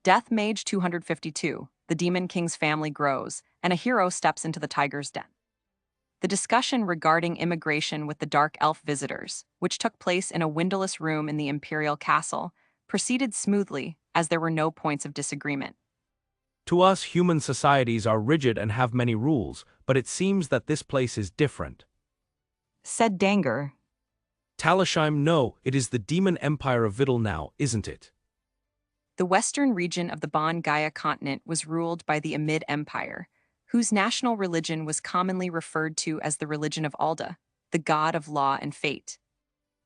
Death Mage 252, the Demon King's family grows, and a hero steps into the tiger's den. The discussion regarding immigration with the Dark Elf visitors, which took place in a windowless room in the Imperial Castle, proceeded smoothly as there were no points of disagreement. To us, human societies are rigid and have many rules, but it seems that this place is different, Said Danger. Talishheim, no, it is the demon empire of Vidal now, isn't it? The western region of the Bon Gaia continent was ruled by the Amid Empire, whose national religion was commonly referred to as the religion of Alda, the god of law and fate.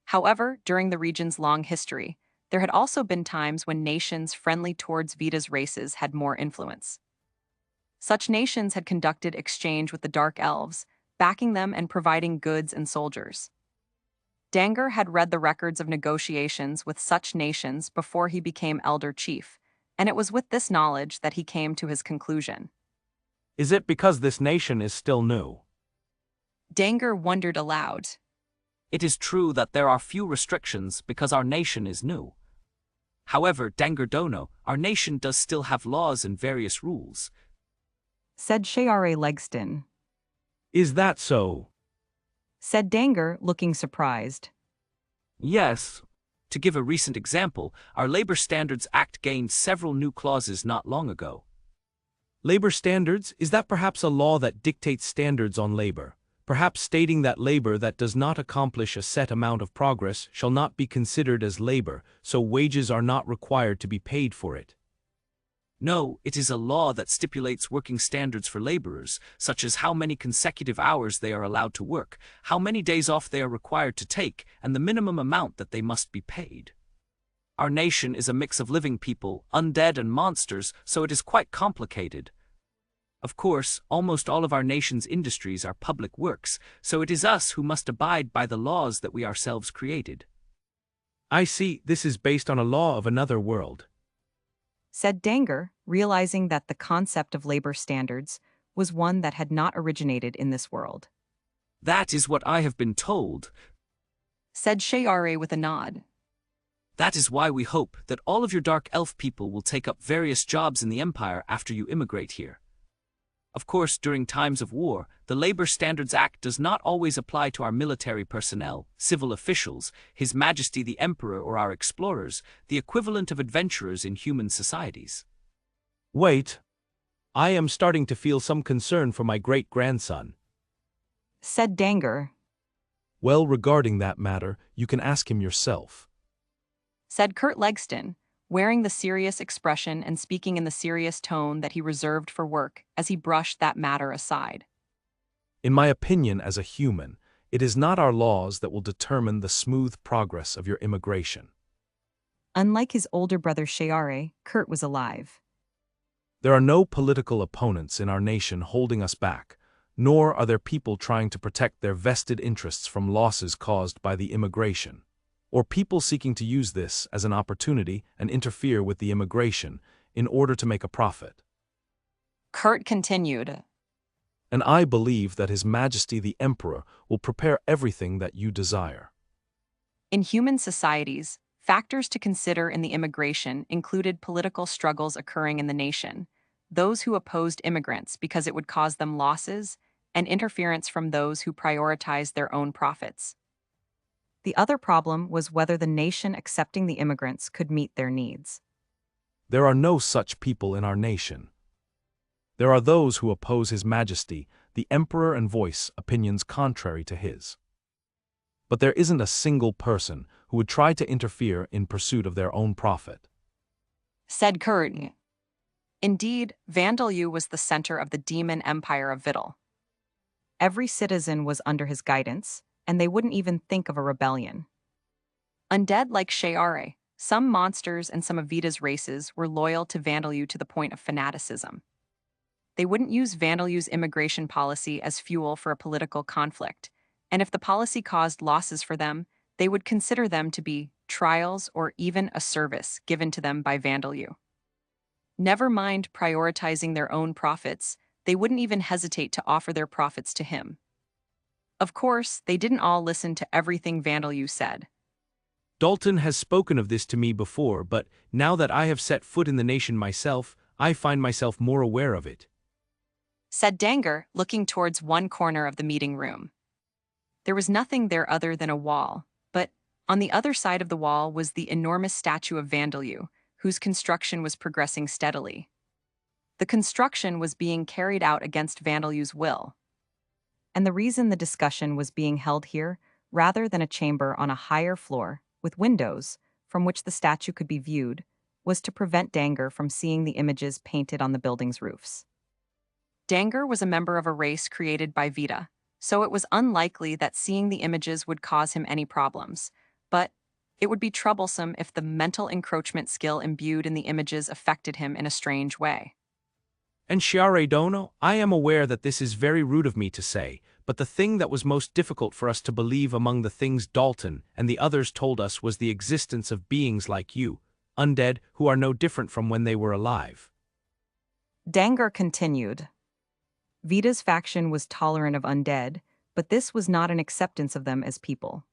However, during the region's long history, there had also been times when nations friendly towards Vita's races had more influence. Such nations had conducted exchange with the Dark Elves, backing them and providing goods and soldiers. Danger had read the records of negotiations with such nations before he became Elder Chief, and it was with this knowledge that he came to his conclusion. Is it because this nation is still new? Danger wondered aloud. It is true that there are few restrictions because our nation is new. However, Dangerdono, our nation does still have laws and various rules, Said Shayare Legston. Is that so? Said Danger, looking surprised. Yes. To give a recent example, our Labor Standards Act gained several new clauses not long ago. Labor standards, is that perhaps a law that dictates standards on labor? Perhaps stating that labor that does not accomplish a set amount of progress shall not be considered as labor, so wages are not required to be paid for it. No, it is a law that stipulates working standards for laborers, such as how many consecutive hours they are allowed to work, how many days off they are required to take, and the minimum amount that they must be paid. Our nation is a mix of living people, undead and monsters, so it is quite complicated. Of course, almost all of our nation's industries are public works, so it is us who must abide by the laws that we ourselves created. I see, this is based on a law of another world. Said Danger, realizing that the concept of labor standards was one that had not originated in this world. That is what I have been told. Said Shayare with a nod. That is why we hope that all of your Dark Elf people will take up various jobs in the Empire after you immigrate here. Of course, during times of war, the Labor Standards Act does not always apply to our military personnel, civil officials, His Majesty the Emperor, or our explorers, the equivalent of adventurers in human societies. Wait. I am starting to feel some concern for my great-grandson. Said Danger. Well, regarding that matter, you can ask him yourself. Said Kurt Legston, wearing the serious expression and speaking in the serious tone that he reserved for work as he brushed that matter aside. In my opinion as a human, it is not our laws that will determine the smooth progress of your immigration. Unlike his older brother Shayare, Kurt was alive. There are no political opponents in our nation holding us back, nor are there people trying to protect their vested interests from losses caused by the immigration, or people seeking to use this as an opportunity and interfere with the immigration in order to make a profit. Kurt continued. And I believe that His Majesty the Emperor will prepare everything that you desire. In human societies, factors to consider in the immigration included political struggles occurring in the nation, those who opposed immigrants because it would cause them losses, and interference from those who prioritized their own profits. The other problem was whether the nation accepting the immigrants could meet their needs. There are no such people in our nation. There are those who oppose His Majesty, the Emperor, and voice opinions contrary to his. But there isn't a single person who would try to interfere in pursuit of their own profit. Said Kurt. Indeed, Vandalu was the center of the demon empire of Vidal. Every citizen was under his guidance, and they wouldn't even think of a rebellion. Undead like Shayare, some monsters and some of Vita's races were loyal to Vandalu to the point of fanaticism. They wouldn't use Vandalu's immigration policy as fuel for a political conflict, and if the policy caused losses for them, they would consider them to be trials or even a service given to them by Vandalu. Never mind prioritizing their own profits, they wouldn't even hesitate to offer their profits to him. Of course, they didn't all listen to everything Vandeleu said. Dalton has spoken of this to me before, but now that I have set foot in the nation myself, I find myself more aware of it, Said Danger, looking towards one corner of the meeting room. There was nothing there other than a wall, but on the other side of the wall was the enormous statue of Vandeleu, whose construction was progressing steadily. The construction was being carried out against Vandeleu's will. And the reason the discussion was being held here, rather than a chamber on a higher floor, with windows, from which the statue could be viewed, was to prevent Danger from seeing the images painted on the building's roofs. Danger was a member of a race created by Vita, so it was unlikely that seeing the images would cause him any problems, but it would be troublesome if the mental encroachment skill imbued in the images affected him in a strange way. And Shiare Dono, I am aware that this is very rude of me to say, but the thing that was most difficult for us to believe among the things Dalton and the others told us was the existence of beings like you, undead, who are no different from when they were alive. Danger continued. Vita's faction was tolerant of undead, but this was not an acceptance of them as people.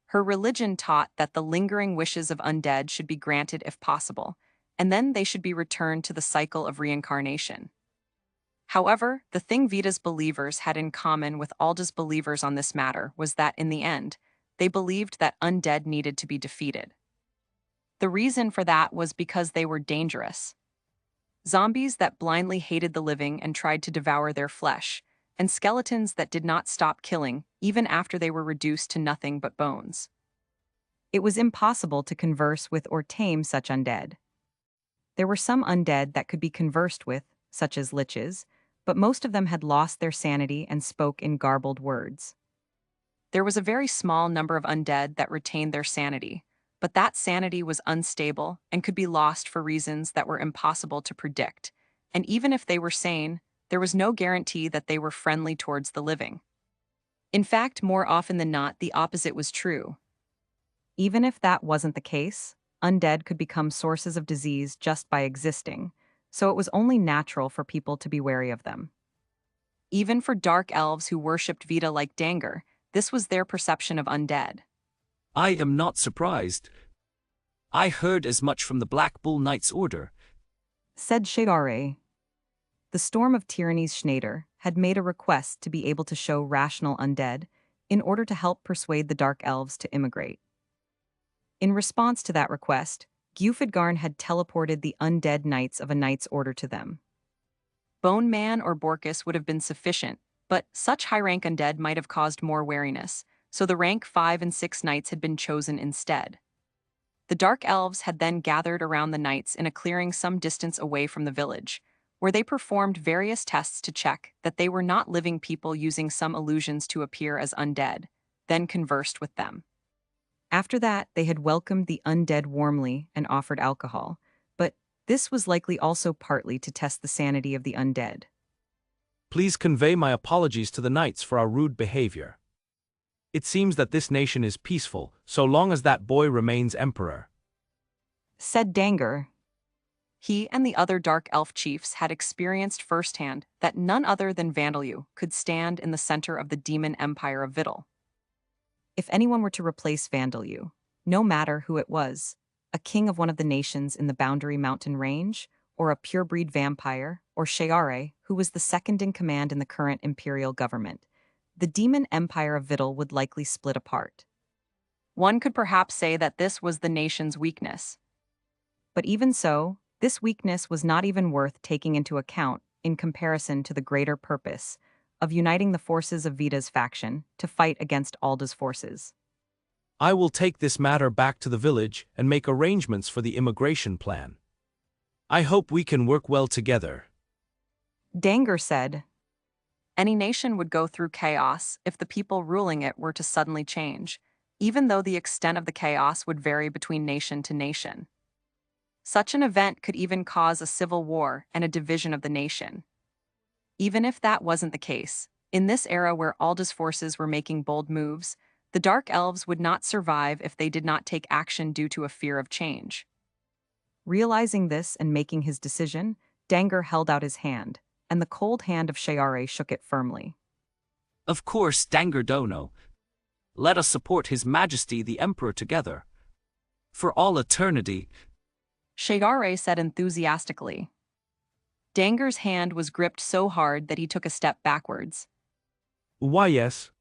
Her religion taught that the lingering wishes of undead should be granted if possible, and then they should be returned to the cycle of reincarnation. However, the thing Vita's believers had in common with Alda's believers on this matter was that, in the end, they believed that undead needed to be defeated. The reason for that was because they were dangerous. Zombies that blindly hated the living and tried to devour their flesh, and skeletons that did not stop killing even after they were reduced to nothing but bones. It was impossible to converse with or tame such undead. There were some undead that could be conversed with, such as liches, but most of them had lost their sanity and spoke in garbled words. There was a very small number of undead that retained their sanity, but that sanity was unstable and could be lost for reasons that were impossible to predict, and even if they were sane, there was no guarantee that they were friendly towards the living. In fact, more often than not, the opposite was true. Even if that wasn't the case, undead could become sources of disease just by existing, so it was only natural for people to be wary of them. Even for dark elves who worshipped Vita like Danger, this was their perception of undead. I am not surprised. I heard as much from the Black Bull Knight's order, Said Shigare. The Storm of Tyranny's Schneider had made a request to be able to show rational undead in order to help persuade the Dark Elves to immigrate. In response to that request, Gjufedgarn had teleported the undead knights of a knight's order to them. Bone Man or Borkus would have been sufficient, but such high-rank undead might have caused more wariness, so the rank 5 and 6 knights had been chosen instead. The Dark Elves had then gathered around the knights in a clearing some distance away from the village, where they performed various tests to check that they were not living people using some illusions to appear as undead, then conversed with them. After that, they had welcomed the undead warmly and offered alcohol, but this was likely also partly to test the sanity of the undead. Please convey my apologies to the knights for our rude behavior. It seems that this nation is peaceful, so long as that boy remains emperor. Said Danger. He and the other Dark Elf chiefs had experienced firsthand that none other than Vandeleu could stand in the center of the demon empire of Vittel. If anyone were to replace Vandeleu, no matter who it was, a king of one of the nations in the Boundary Mountain Range, or a pure-breed vampire, or Sheare, who was the second in command in the current imperial government, the demon empire of Vittel would likely split apart. One could perhaps say that this was the nation's weakness. But even so, this weakness was not even worth taking into account in comparison to the greater purpose of uniting the forces of Vita's faction to fight against Alda's forces. I will take this matter back to the village and make arrangements for the immigration plan. I hope we can work well together. Danger said. Any nation would go through chaos if the people ruling it were to suddenly change, even though the extent of the chaos would vary between nation to nation. Such an event could even cause a civil war and a division of the nation. Even if that wasn't the case, in this era where Alda's forces were making bold moves, the Dark Elves would not survive if they did not take action due to a fear of change. Realizing this and making his decision, Danger held out his hand, and the cold hand of Sheare shook it firmly. Of course, Dangar Dono. Let us support His Majesty the Emperor together. For all eternity. Sheare said enthusiastically. Dangar's hand was gripped so hard that he took a step backwards. Why yes.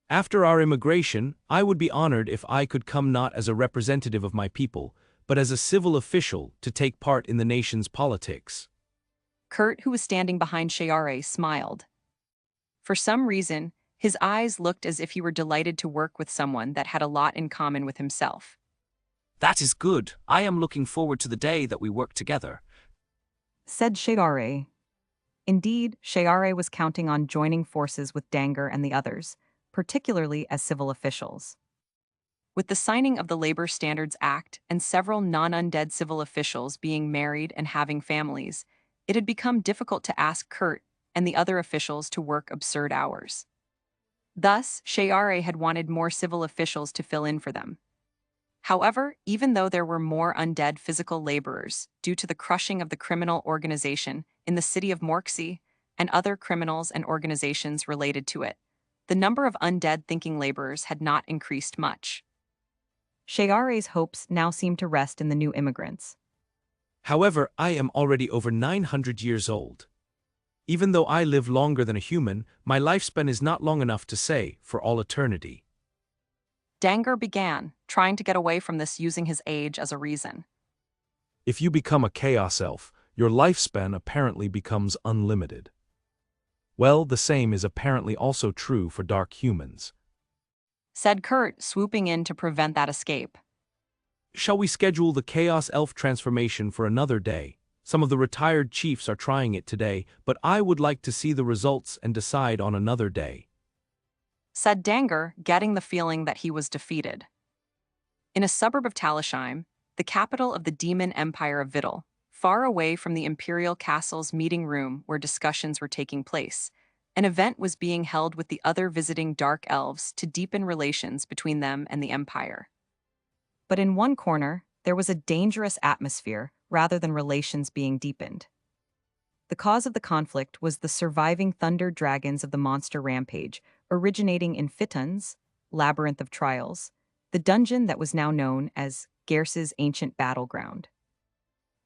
After our immigration, I would be honored if I could come not as a representative of my people, but as a civil official to take part in the nation's politics. Kurt, who was standing behind Sheare, smiled. For some reason, his eyes looked as if he were delighted to work with someone that had a lot in common with himself. That is good. I am looking forward to the day that we work together, said Sheare. Indeed, Sheare was counting on joining forces with Dangar and the others, particularly as civil officials. With the signing of the Labor Standards Act and several non-undead civil officials being married and having families, it had become difficult to ask Kurt and the other officials to work absurd hours. Thus, Sheare had wanted more civil officials to fill in for them. However, even though there were more undead physical laborers due to the crushing of the criminal organization in the city of Morksey and other criminals and organizations related to it, the number of undead thinking laborers had not increased much. Sheare's hopes now seemed to rest in the new immigrants. However, I am already over 900 years old. Even though I live longer than a human, my lifespan is not long enough to say, for all eternity. Dangar began, trying to get away from this using his age as a reason. If you become a Chaos Elf, your lifespan apparently becomes unlimited. Well, the same is apparently also true for dark humans, said Kurt, swooping in to prevent that escape. Shall we schedule the Chaos Elf transformation for another day? Some of the retired chiefs are trying it today, but I would like to see the results and decide on another day, said Dangar, getting the feeling that he was defeated. In a suburb of Talishheim, the capital of the demon empire of Vittel, far away from the Imperial Castle's meeting room where discussions were taking place, an event was being held with the other visiting dark elves to deepen relations between them and the Empire. But in one corner, there was a dangerous atmosphere rather than relations being deepened. The cause of the conflict was the surviving thunder dragons of the monster rampage, originating in Fitton's Labyrinth of Trials, the dungeon that was now known as Gerse's ancient battleground.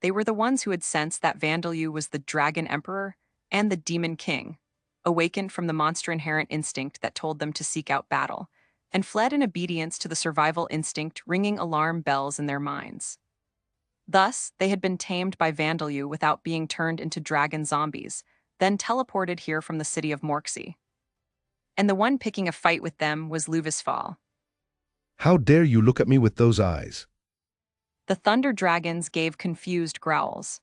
They were the ones who had sensed that Vandalyu was the Dragon Emperor and the Demon King, awakened from the monster-inherent instinct that told them to seek out battle, and fled in obedience to the survival instinct ringing alarm bells in their minds. Thus, they had been tamed by Vandalyu without being turned into dragon zombies, then teleported here from the city of Morksey. And the one picking a fight with them was Luvisfal. How dare you look at me with those eyes? The thunder dragons gave confused growls.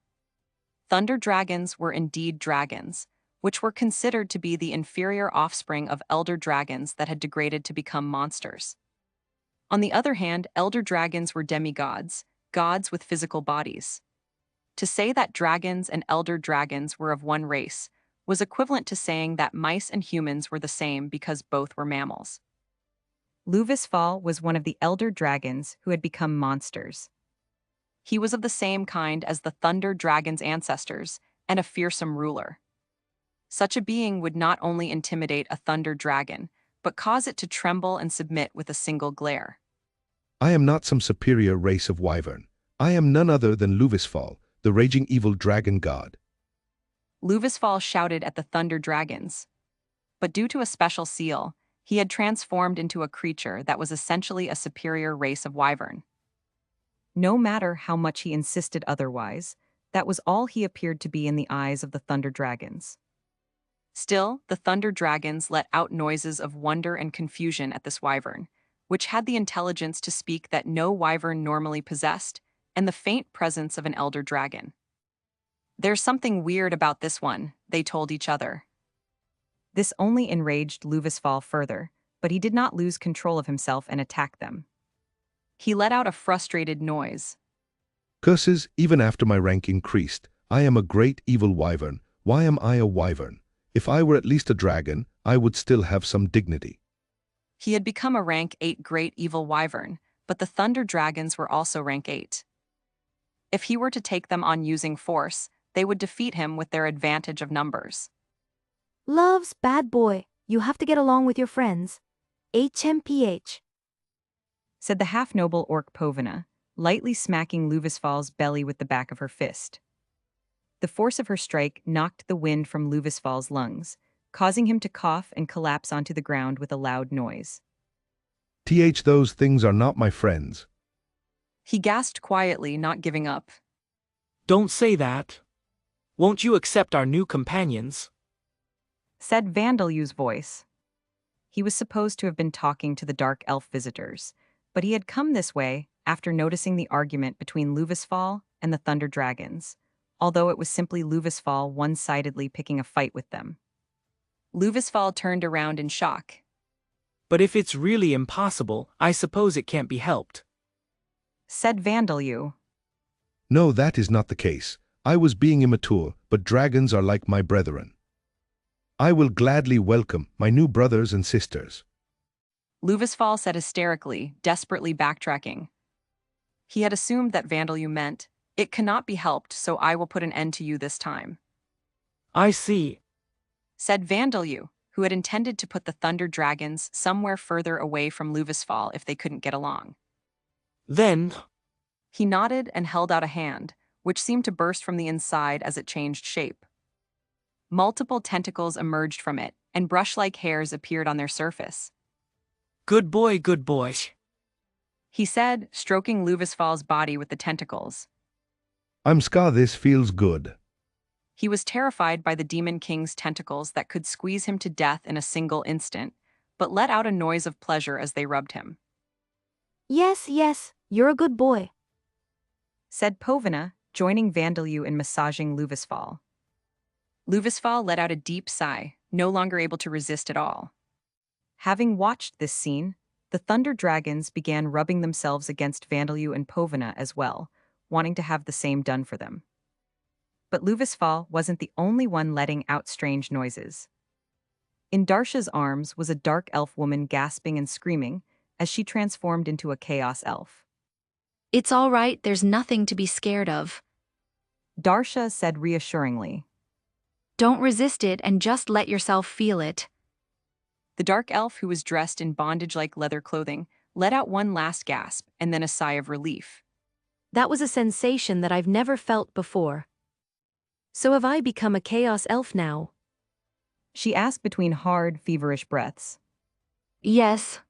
Thunder dragons were indeed dragons, which were considered to be the inferior offspring of elder dragons that had degraded to become monsters. On the other hand, elder dragons were demigods, gods with physical bodies. To say that dragons and elder dragons were of one race was equivalent to saying that mice and humans were the same because both were mammals. Luvisfal was one of the elder dragons who had become monsters. He was of the same kind as the thunder dragon's ancestors and a fearsome ruler. Such a being would not only intimidate a thunder dragon, but cause it to tremble and submit with a single glare. I am not some superior race of wyvern. I am none other than Luvisfal, the raging evil dragon god. Luvisfal shouted at the thunder dragons. But due to a special seal, he had transformed into a creature that was essentially a superior race of wyvern. No matter how much he insisted otherwise, that was all he appeared to be in the eyes of the thunder dragons. Still, the thunder dragons let out noises of wonder and confusion at this wyvern, which had the intelligence to speak that no wyvern normally possessed, and the faint presence of an elder dragon. There's something weird about this one, they told each other. This only enraged Luvisfal further, but he did not lose control of himself and attack them. He let out a frustrated noise. Curses, even after my rank increased, I am a great evil wyvern. Why am I a wyvern? If I were at least a dragon, I would still have some dignity. He had become a rank 8 great evil wyvern, but the thunder dragons were also rank 8. If he were to take them on using force, they would defeat him with their advantage of numbers. Love's bad boy, you have to get along with your friends. HMPH. Said the half-noble orc Povina, lightly smacking Luvisfal's belly with the back of her fist. The force of her strike knocked the wind from Luvisfal's lungs, causing him to cough and collapse onto the ground with a loud noise. Those things are not my friends. He gasped quietly, not giving up. Don't say that. Won't you accept our new companions? Said Vandalu's voice. He was supposed to have been talking to the dark elf visitors, but he had come this way after noticing the argument between Luvisfal and the Thunder Dragons, although it was simply Luvisfal one-sidedly picking a fight with them. Luvisfal turned around in shock. But if it's really impossible, I suppose it can't be helped. Said Vandalu. No, that is not the case. I was being immature, but dragons are like my brethren. I will gladly welcome my new brothers and sisters. Luvisfal said hysterically, desperately backtracking. He had assumed that Vandalu meant, "It cannot be helped, so I will put an end to you this time." I see. Said Vandalu, who had intended to put the Thunder Dragons somewhere further away from Luvisfal if they couldn't get along. Then, He nodded and held out a hand, which seemed to burst from the inside as it changed shape. Multiple tentacles emerged from it, and brush-like hairs appeared on their surface. good boy, good boy. He said, stroking Luvisfal's body with the tentacles. I'm Ska, this feels good. He was terrified by the Demon King's tentacles that could squeeze him to death in a single instant, but let out a noise of pleasure as they rubbed him. Yes, yes, you're a good boy. Said Povina, joining Vandalu in massaging Luvisfal. Luvisfal let out a deep sigh, no longer able to resist at all. Having watched this scene, the Thunder Dragons began rubbing themselves against Vandalu and Povina as well, wanting to have the same done for them. But Luvisfal wasn't the only one letting out strange noises. In Darsha's arms was a dark elf woman gasping and screaming as she transformed into a chaos elf. It's all right, there's nothing to be scared of. Darsha said reassuringly. Don't resist it and just let yourself feel it. The dark elf, who was dressed in bondage-like leather clothing, let out one last gasp and then a sigh of relief. That was a sensation that I've never felt before. So have I become a chaos elf now? She asked between hard, feverish breaths. Yes.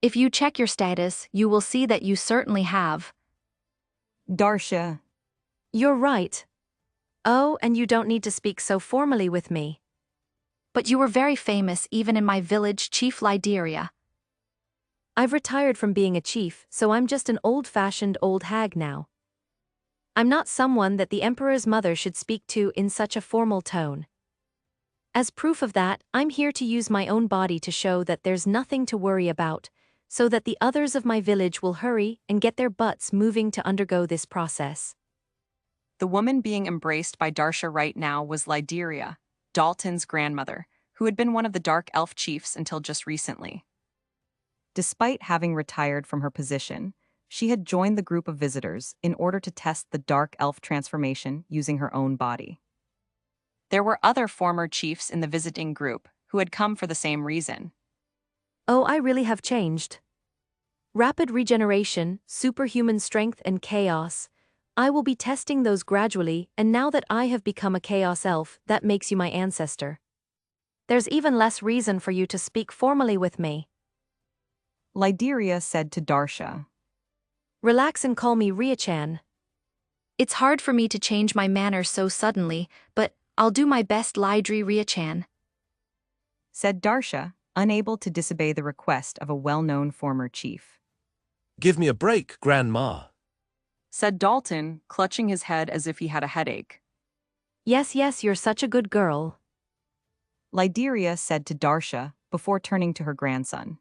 If you check your status, you will see that you certainly have. Darsha. You're right. Oh, and you don't need to speak so formally with me. But you were very famous even in my village, Chief Lyderia. I've retired from being a chief, so I'm just an old-fashioned old hag now. I'm not someone that the Emperor's mother should speak to in such a formal tone. As proof of that, I'm here to use my own body to show that there's nothing to worry about, so that the others of my village will hurry and get their butts moving to undergo this process. The woman being embraced by Darsha right now was Lyderia, Dalton's grandmother, who had been one of the Dark Elf chiefs until just recently. Despite having retired from her position, she had joined the group of visitors in order to test the Dark Elf transformation using her own body. There were other former chiefs in the visiting group who had come for the same reason. Oh, I really have changed. Rapid regeneration, superhuman strength and chaos. I will be testing those gradually, and now that I have become a chaos elf, that makes you my ancestor. There's even less reason for you to speak formally with me. Lyderia said to Darsha. Relax and call me Ria-chan. It's hard for me to change my manner so suddenly, but I'll do my best, Lydri Ria-chan. Said Darsha, unable to disobey the request of a well-known former chief. Give me a break, Grandma. Said Dalton, clutching his head as if he had a headache. Yes, yes, you're such a good girl. Lyderia said to Darsha before turning to her grandson.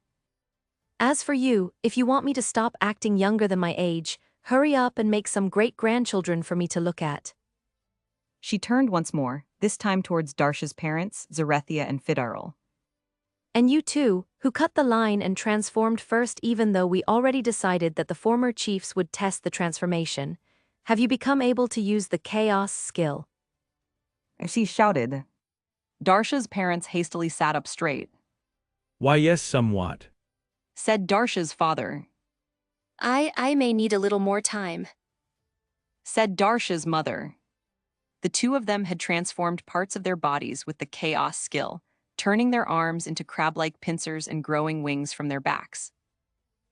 As for you, if you want me to stop acting younger than my age, hurry up and make some great-grandchildren for me to look at. She turned once more, this time towards Darsha's parents, Zarethia and Fidaril. And you too, who cut the line and transformed first even though we already decided that the former chiefs would test the transformation, have you become able to use the chaos skill? she shouted. Darsha's parents hastily sat up straight. Why, yes, somewhat, Said Darsha's father. I may need a little more time. Said Darsha's mother. The two of them had transformed parts of their bodies with the chaos skill, turning their arms into crab-like pincers and growing wings from their backs.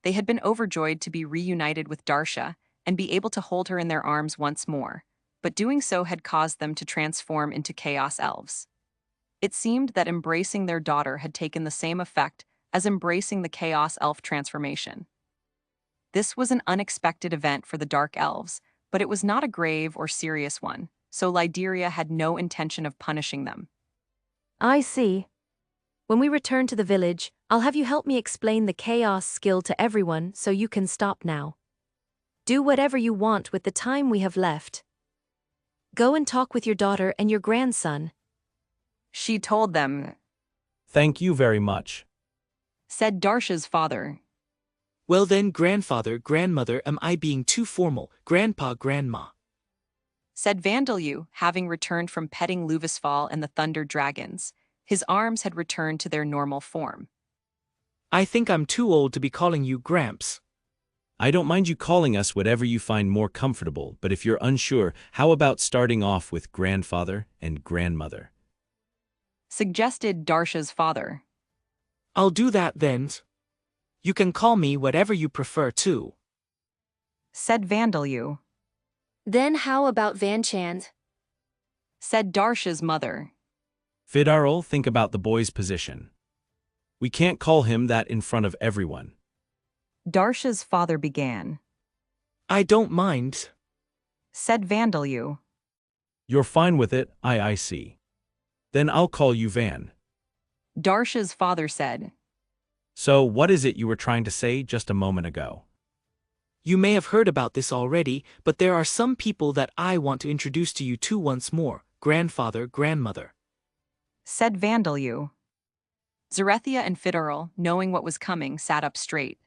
They had been overjoyed to be reunited with Darsha and be able to hold her in their arms once more, but doing so had caused them to transform into chaos elves. It seemed that embracing their daughter had taken the same effect as embracing the chaos elf transformation. This was an unexpected event for the dark elves, but it was not a grave or serious one, so Lyderia had no intention of punishing them. I see. When we return to the village, I'll have you help me explain the chaos skill to everyone so you can stop now. Do whatever you want with the time we have left. Go and talk with your daughter and your grandson. She told them, thank you very much. Said Darsha's father. Well then, grandfather, grandmother, am I being too formal? Grandpa, grandma. Said Vandalyu, having returned from petting Luvisfal and the Thunder Dragons. His arms had returned to their normal form. I think I'm too old to be calling you Gramps. I don't mind you calling us whatever you find more comfortable, but if you're unsure, how about starting off with grandfather and grandmother? Suggested Darsha's father. I'll do that then. You can call me whatever you prefer too. Said Vandalyu. Then how about Vanchand? Said Darsha's mother. Fidarul, think about the boy's position. We can't call him that in front of everyone. Darsha's father began. I don't mind. Said Vandalyu. You're fine with it, I see. Then I'll call you Van. Darsha's father said. So, what is it you were trying to say just a moment ago? You may have heard about this already, but there are some people that I want to introduce to you too once more, grandfather, grandmother. Said Vandalyu. Zarethia and Fidarul, knowing what was coming, sat up straight.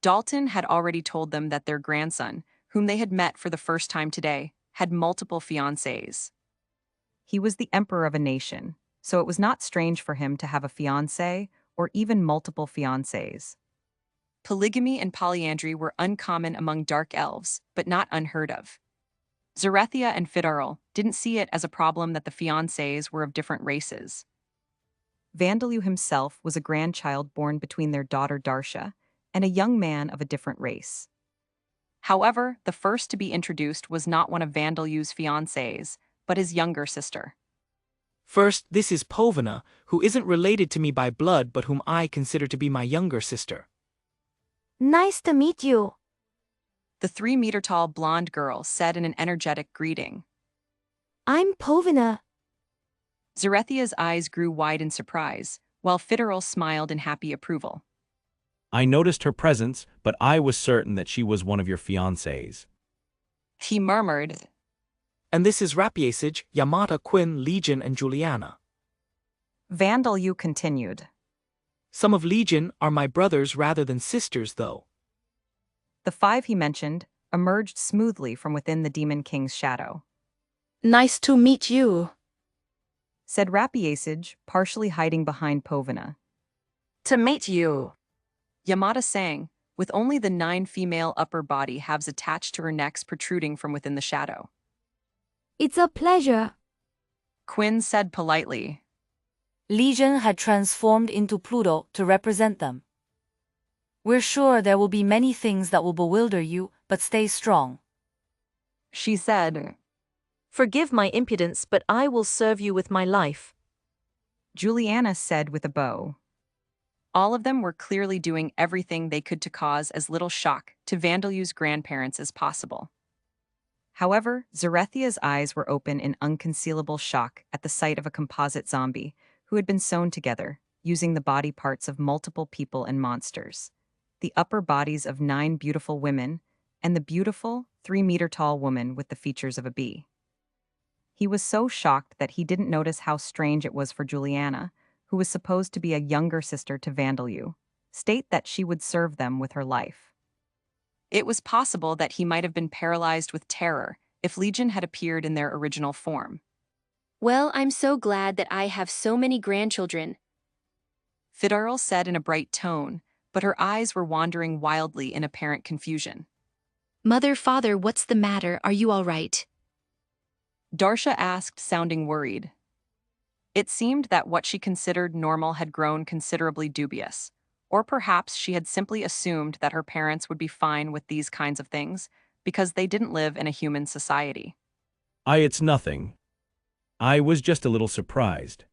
Dalton had already told them that their grandson, whom they had met for the first time today, had multiple fiancées. He was the emperor of a nation, so it was not strange for him to have a fiancée or even multiple fiancées. Polygamy and polyandry were uncommon among dark elves, but not unheard of. Zarethia and Fidarul didn't see it as a problem that the fiancées were of different races. Vandalyu himself was a grandchild born between their daughter Darsha and a young man of a different race. However, the first to be introduced was not one of Vandalyu's fiancées, but his younger sister. First, this is Povina, who isn't related to me by blood but whom I consider to be my younger sister. Nice to meet you. The 3-meter-tall blonde girl said in an energetic greeting. I'm Povina. Zarethia's eyes grew wide in surprise, while Fidarul smiled in happy approval. I noticed her presence, but I was certain that she was one of your fiancées. He murmured. And this is Rapiesage, Yamata, Quinn, Legion, and Juliana. Vandalyu continued. Some of Legion are my brothers rather than sisters, though. The 5 he mentioned emerged smoothly from within the Demon King's shadow. Nice to meet you. Said Rapiesage, partially hiding behind Povina. To meet you. Yamata sang, with only the 9 female upper body halves attached to her necks protruding from within the shadow. It's a pleasure. Quinn said politely. Legion had transformed into Pluto to represent them. We're sure there will be many things that will bewilder you, but stay strong. She said. Forgive my impudence, but I will serve you with my life. Juliana said with a bow. All of them were clearly doing everything they could to cause as little shock to Vandalyu's grandparents as possible. However, Zarethia's eyes were open in unconcealable shock at the sight of a composite zombie who had been sewn together, using the body parts of multiple people and monsters, the upper bodies of 9 beautiful women, and the beautiful 3-meter-tall woman with the features of a bee. He was so shocked that he didn't notice how strange it was for Juliana, who was supposed to be a younger sister to Vandalyu, state that she would serve them with her life. It was possible that he might have been paralyzed with terror if Legion had appeared in their original form. Well, I'm so glad that I have so many grandchildren. Fidarl said in a bright tone, but her eyes were wandering wildly in apparent confusion. Mother, father, what's the matter? Are you all right? Darsha asked, sounding worried. It seemed that what she considered normal had grown considerably dubious, or perhaps she had simply assumed that her parents would be fine with these kinds of things because they didn't live in a human society. It's nothing. I was just a little surprised.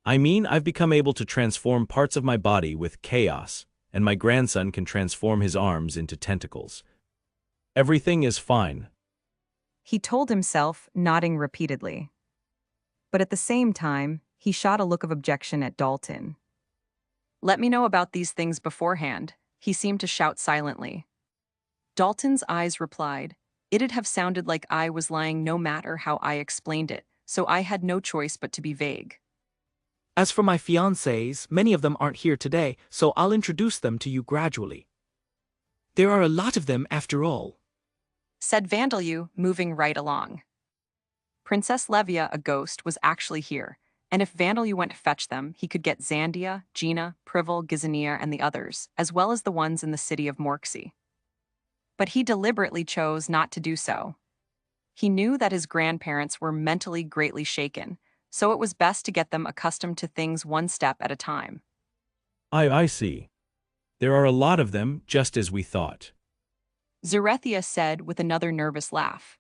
I mean, I've become able to transform parts of my body with chaos, and my grandson can transform his arms into tentacles. Everything is fine. He told himself, nodding repeatedly. But at the same time, he shot a look of objection at Dalton. "Let me know about these things beforehand," he seemed to shout silently. Dalton's eyes replied, "It'd have sounded like I was lying no matter how I explained it, so I had no choice but to be vague." As for my fiancés, many of them aren't here today, so I'll introduce them to you gradually. There are a lot of them after all, said Vandalyu, moving right along. Princess Levia, a ghost, was actually here, and if Vandalyu went to fetch them, he could get Zandia, Gina, Privel, Gizania, and the others, as well as the ones in the city of Morksey. But he deliberately chose not to do so. He knew that his grandparents were mentally greatly shaken, so it was best to get them accustomed to things one step at a time. I see. There are a lot of them, just as we thought. Zarethia said with another nervous laugh.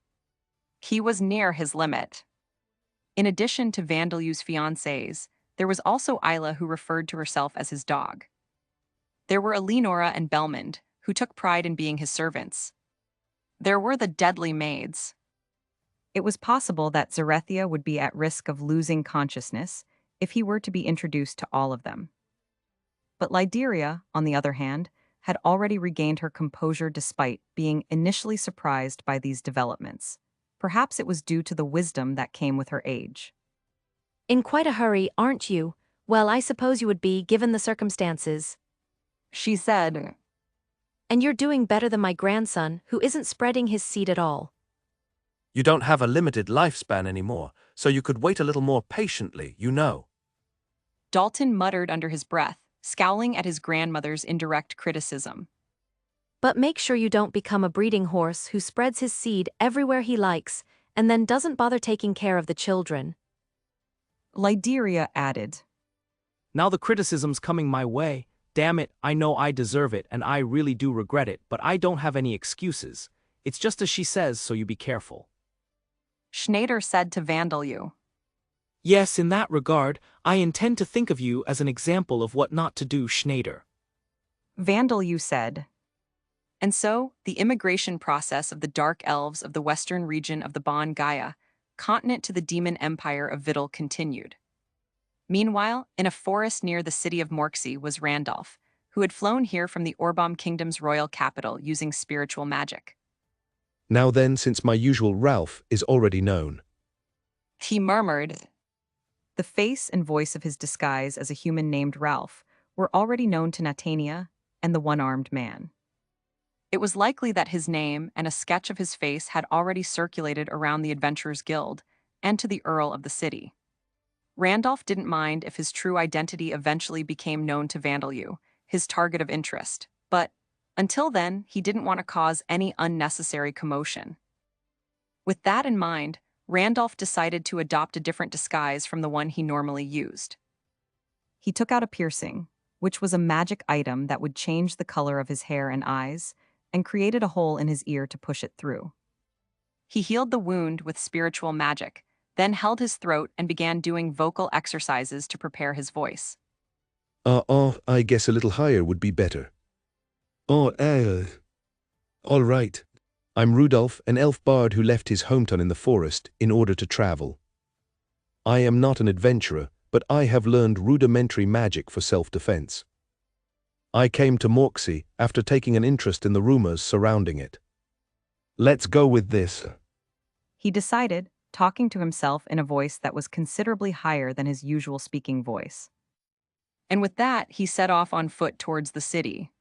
He was near his limit. In addition to Vandalyu's fiancés, there was also Isla, who referred to herself as his dog. There were Eleonora and Belmond, who took pride in being his servants. There were the deadly maids. It was possible that Zarethia would be at risk of losing consciousness if he were to be introduced to all of them. But Lyderia, on the other hand, had already regained her composure despite being initially surprised by these developments. Perhaps it was due to the wisdom that came with her age. In quite a hurry, aren't you? Well, I suppose you would be, given the circumstances. She said, And you're doing better than my grandson, who isn't spreading his seed at all. You don't have a limited lifespan anymore, so you could wait a little more patiently, you know. Dalton muttered under his breath, scowling at his grandmother's indirect criticism. But make sure you don't become a breeding horse who spreads his seed everywhere he likes and then doesn't bother taking care of the children. Lyderia added, Now the criticism's coming my way. Damn it, I know I deserve it and I really do regret it, but I don't have any excuses. It's just as she says, so you be careful. Schneider said to Vandalyu. Yes, in that regard, I intend to think of you as an example of what not to do, Schneider. Vandalyu said. And so, the immigration process of the Dark Elves of the western region of the Bon Gaia, continent to the demon empire of Vidal, continued. Meanwhile, in a forest near the city of Morksey was Randolph, who had flown here from the Orbom Kingdom's royal capital using spiritual magic. Now then, since my usual Ralph is already known. He murmured. The face and voice of his disguise as a human named Ralph were already known to Natania and the one-armed man. It was likely that his name and a sketch of his face had already circulated around the Adventurers Guild and to the Earl of the city. Randolph didn't mind if his true identity eventually became known to Vandalyu, his target of interest, but until then, he didn't want to cause any unnecessary commotion. With that in mind, Randolph decided to adopt a different disguise from the one he normally used. He took out a piercing, which was a magic item that would change the color of his hair and eyes, and created a hole in his ear to push it through. He healed the wound with spiritual magic, then held his throat and began doing vocal exercises to prepare his voice. I guess a little higher would be better. All right. I'm Rudolph, an elf bard who left his hometown in the forest in order to travel. I am not an adventurer, but I have learned rudimentary magic for self-defense. I came to Morksey after taking an interest in the rumors surrounding it. Let's go with this. He decided, talking to himself in a voice that was considerably higher than his usual speaking voice. And with that, he set off on foot towards the city.